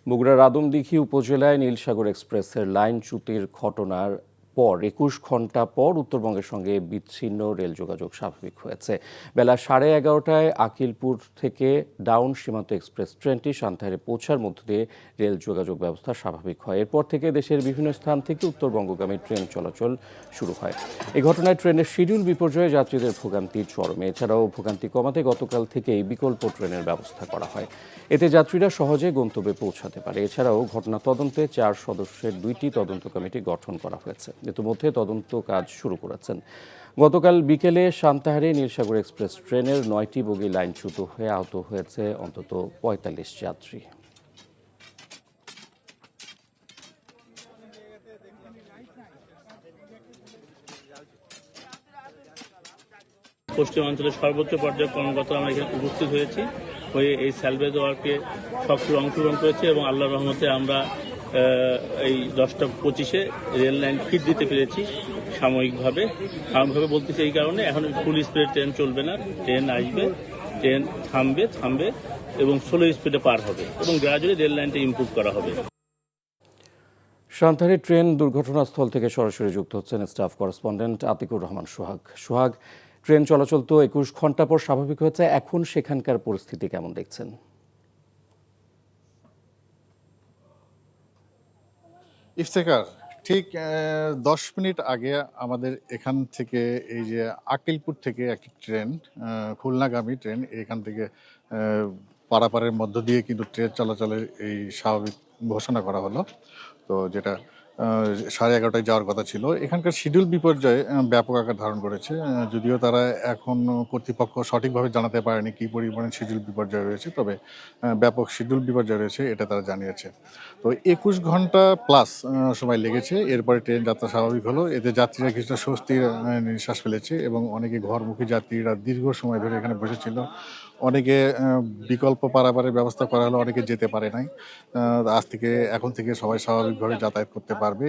বগুড়ার আদমদীঘি উপজেলায় নীলসাগর এক্সপ্রেসের লাইনচ্যুতির ঘটনার পর ২১ ঘন্টা পর উত্তরবঙ্গের সঙ্গে বিচ্ছিন্ন রেল যোগাযোগ স্বাভাবিক হয়েছে। বেলা 11:30টায় আকিলপুর থেকে ডাউন সীমান্ত এক্সপ্রেস ট্রেনটি সান্তাহারে পৌঁছার মধ্য দিয়ে রেল যোগাযোগ ব্যবস্থা স্বাভাবিক হয়। এরপর থেকে দেশের বিভিন্ন স্থান থেকে উত্তরবঙ্গগামী ট্রেন চলাচল শুরু হয়। এই ঘটনায় ট্রেনের শিডিউল বিপর্যয়ে যাত্রীদের ভোগান্তি চরমে। এছাড়াও ভোগান্তি কমাতে গতকাল থেকেই বিকল্প ট্রেনের ব্যবস্থা করা হয়। এতে যাত্রীরা সহজে গন্তব্যে পৌঁছাতে পারে। এছাড়াও ঘটনা তদন্তে 4 সদস্যের 2টি তদন্ত কমিটি গঠন করা হয়েছে। ইতিমধ্যে তদন্ত কাজ শুরু করেছেন। গতকাল বিকেলে সান্তাহারে নীলসাগর এক্সপ্রেস ট্রেনের 9টি বগি লাইনচ্যুত হয়ে আহত হয়েছে অন্তত 45 যাত্রী। পশ্চিমাঞ্চলের সর্বোচ্চ পর্যায়ে কর্মকর্তা আমরা এখানে উপস্থিত হয়েছি, হয়ে এই স্যালভেজ ওয়ার্কে সক্রিয় অংশগ্রহণ করেছি এবং আল্লাহর রহমতে আমরা এই 10টা 25-এ রেল লাইন ফিট দিতে পেরেছি সাময়িকভাবে বলতেছি এই কারণে এখন ফুল স্পিডে ট্রেন চলবে না, ট্রেন আসবে, ট্রেন থামবে এবং স্লো স্পিডে পার হবে এবং গ্রাজুয়ালি রেল লাইনটা ইমপ্রুভ করা হবে। সান্তাহারে ট্রেন দুর্ঘটনাস্থল থেকে সরাসরি যুক্ত হচ্ছেন স্টাফ করেসপন্ডেন্ট আতিকুর রহমান সোহাগ। ট্রেন চলাচল তো 21 ঘন্টা পর স্বাভাবিক হয়েছে, এখন সেখানকার পরিস্থিতি কেমন দেখছেন? ইফতেখার, ঠিক 10 মিনিট আগে আমাদের এখান থেকে এই যে আকিলপুর থেকে একটি ট্রেন, খুলনাগামী ট্রেন, এখান থেকে পারাপারের মধ্য দিয়ে কিন্তু ট্রেন চলাচলের এই স্বাভাবিক ঘোষণা করা হলো। তো যেটা 11:30টায় যাওয়ার কথা ছিল। এখানকার শিডিউল বিপর্যয় ব্যাপক আকার ধারণ করেছে, যদিও তারা এখন কর্তৃপক্ষ সঠিকভাবে জানাতে পারেনি কী পরিমাণে শিডিউল বিপর্যয় রয়েছে, তবে ব্যাপক শিডিউল বিপর্যয় রয়েছে এটা তারা জানিয়েছে। তো 21 ঘন্টা প্লাস সময় লেগেছে, এরপরে ট্রেন যাত্রা স্বাভাবিক হলো। এতে যাত্রীরা কিছুটা স্বস্তির নিঃশ্বাস ফেলেছে এবং অনেকে ঘরমুখী যাত্রীরা দীর্ঘ সময় ধরে এখানে বসেছিল। অনেকে বিকল্প পারাপারের ব্যবস্থা করা হলো, অনেকে যেতে পারে নাই। এখন থেকে সবাই স্বাভাবিকভাবে যাতায়াত করতে পারবে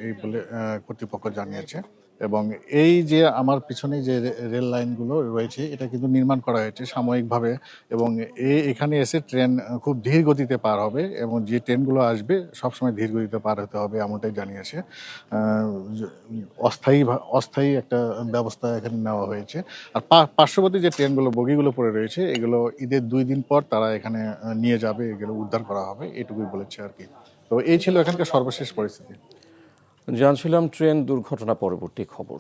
এই বলে কর্তৃপক্ষ জানিয়েছে। এবং এই যে আমার পিছনে যে রেল লাইনগুলো রয়েছে এটা কিন্তু নির্মাণ করা হয়েছে সাময়িকভাবে, এবং এখানে এসে ট্রেন খুব ধীর গতিতে পার হবে এবং যে ট্রেনগুলো আসবে সবসময় ধীর গতিতে পার হতে হবে, এমনটাই জানিয়েছে। অস্থায়ী একটা ব্যবস্থা এখানে নেওয়া হয়েছে। আর পার্শ্ববর্তী যে ট্রেনগুলো বগিগুলো পড়ে রয়েছে এগুলো ঈদের 2 দিন পর তারা এখানে নিয়ে যাবে, এগুলো উদ্ধার করা হবে, এটুকুই বলেছে আর কি। তো এই ছিল এখানকার সর্বশেষ পরিস্থিতি। জানছিলাম ট্রেন দুর্ঘটনা পরবর্তী খবর।